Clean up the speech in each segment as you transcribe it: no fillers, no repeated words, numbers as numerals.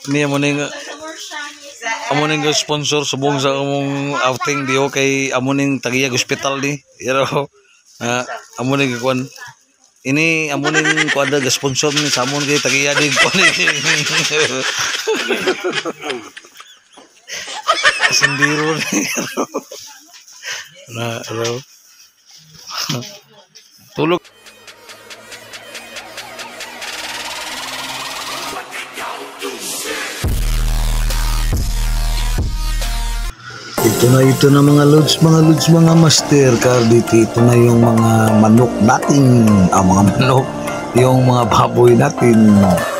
Ini amuning sponsor subong sa among outing di kay amuning tagiyag hospital ni. Pero amuning kuan ini amuning kuada ga sponsor ni sa amon kay tagiyag kuan ni. Sendiro ni. Na tulog. Ito na mga lods, mga master Carditi. Ito na yung mga manok natin, mga manok, yung mga baboy natin,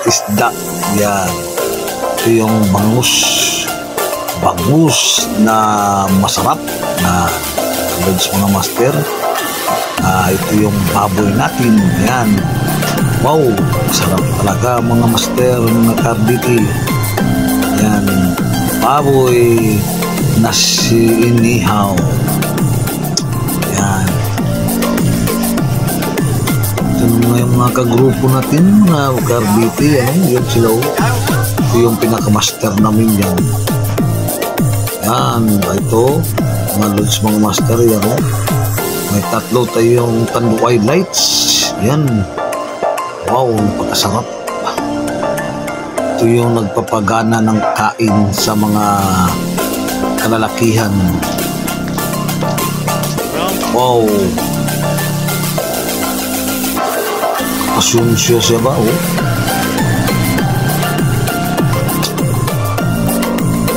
isda, yan. Ito yung bangus na masarap na lods mga master. Ito yung baboy natin, yan. Wow, sarap talaga mga master, mga Carditi. Yan, baboy nasi inihaw. Yan. Ito na yung mga kagrupo natin, mga Carditi. Yan sila. Ito yung pinakamaster namin yan. Yan. Ito, mga lods mga master yan. May tatlo tayong tanduay lights. Yan. Wow, napakasarap. Ito yung nagpapagana ng kain sa mga kalalakihan. Wow. Asunsyo siya ba? Oh.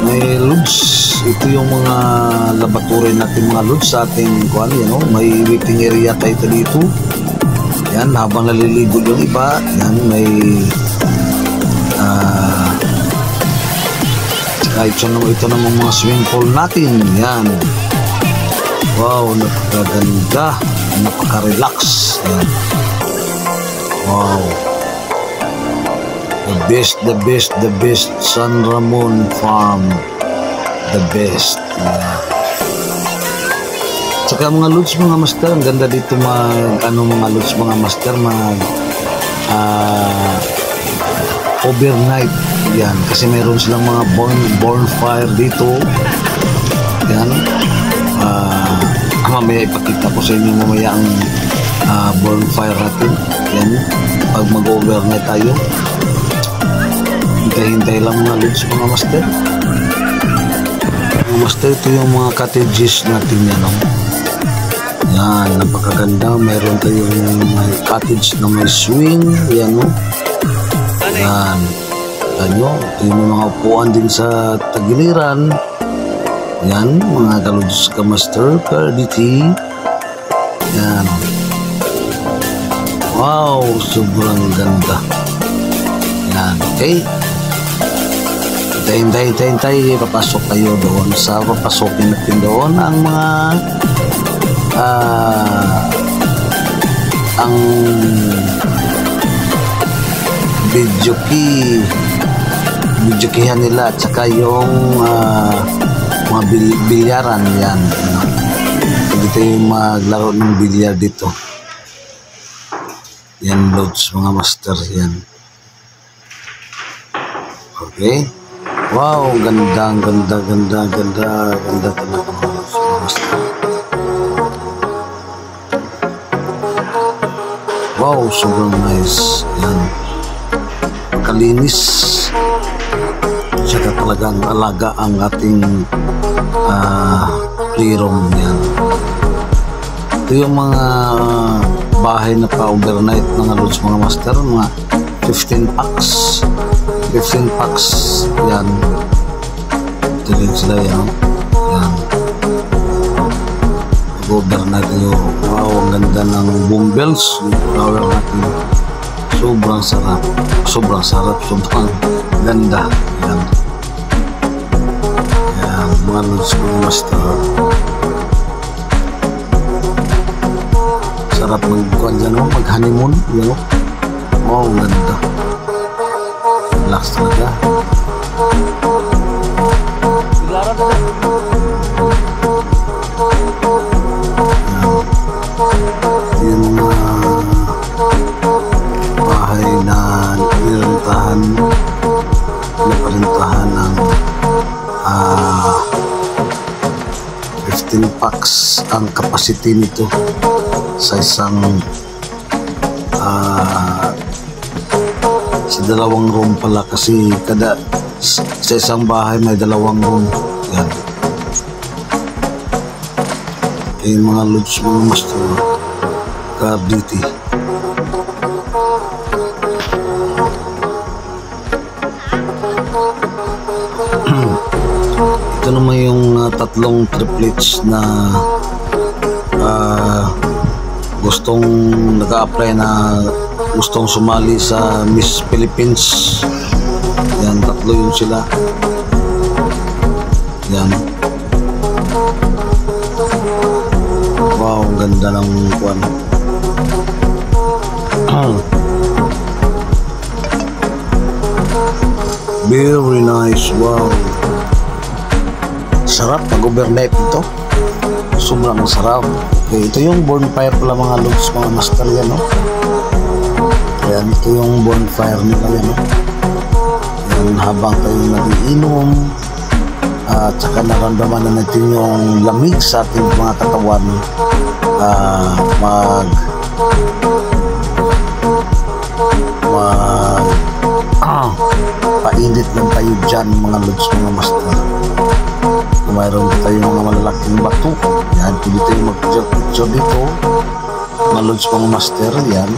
May lods. Ito yung mga laboratory natin mga lods sa ating kuan, may waiting area tayo dito. Yan, habang naliligo yung iba. Yan, may ito naman mga swimming pool natin. Yan. Wow, napakaganda, napaka-relax. Yan. Wow. The best San Ramon Farm. The best. Yan. Tsaka mga lods mga master, ang ganda dito mga lods mga master, overnight. Yan, kasi mayroon silang mga bonfire dito. Yan. Mamaya ipakita ko sa inyo mamaya ang bonfire natin. Yan, pag mag-overnight tayo. Hintay-hintay lang mga lods mga master. Mga master, ito yung mga cottages natin yan. Yan, napakaganda. Mayroon tayong may cottage na may swing. Yan, yan. Ito yung mga upuan din sa tagiliran. Yan, mga kalods ka master Carditi. Yan. Wow, sobrang ganda. Yan, okay. Hintay. Papasok tayo doon. Papasokin natin doon ang mga ang videokihan nila at saka yung mga bilyaran. Yan. Pwede tayo maglaro ng bilyar dito. Yan loads mga master. Yan. Okay. Wow, ganda talaga mga master. Wow, sobrang nice. Yan. Kalinis. Saka talagang alaga ang ating playroom. Yan. Ito yung mga bahay na pa-overnight mga lods mga master. Mga 15 packs. 15 packs. Yan. Ito din sila yan. Yan. Overnight yun. Wow, ang ganda ng boom bells. Flower natin. Sobrang sarap. Sobrang ganda. Yan. Yan. Mga lods mga master. Sarap mag-kuhan dyan, mag-honeymoon. Wow, ganda. Relax talaga. Yung bahay na nilantahan na pa rin pax ang capacity nito sa isang sa dalawang room pala, kasi sa isang bahay may dalawang room. Yan. Yung mga lods, mga master, car duty. Ito naman yung tatlong triplets na gustong nag-a-apply na gustong sumali sa Miss Philippines. Yan, tatlo yun sila. Yan. Wow, ang ganda ng kwan. Very nice. Wow. Sarap mag-overnight ito. Sobrang sarap. Okay, ito yung bonfire pala mga lods, mga master yan, no? Ayan, ito yung bonfire nila yan, no? Ayan, habang kayo nag-iinom at saka naramdaman na natin yung lamig sa ating mga katawan, painit lang tayo dyan mga lods, mga master. Kung mayroon tayo mga malalaking bato, yan, pwede tayo mag-picture dito mga lods, mga master. Yan.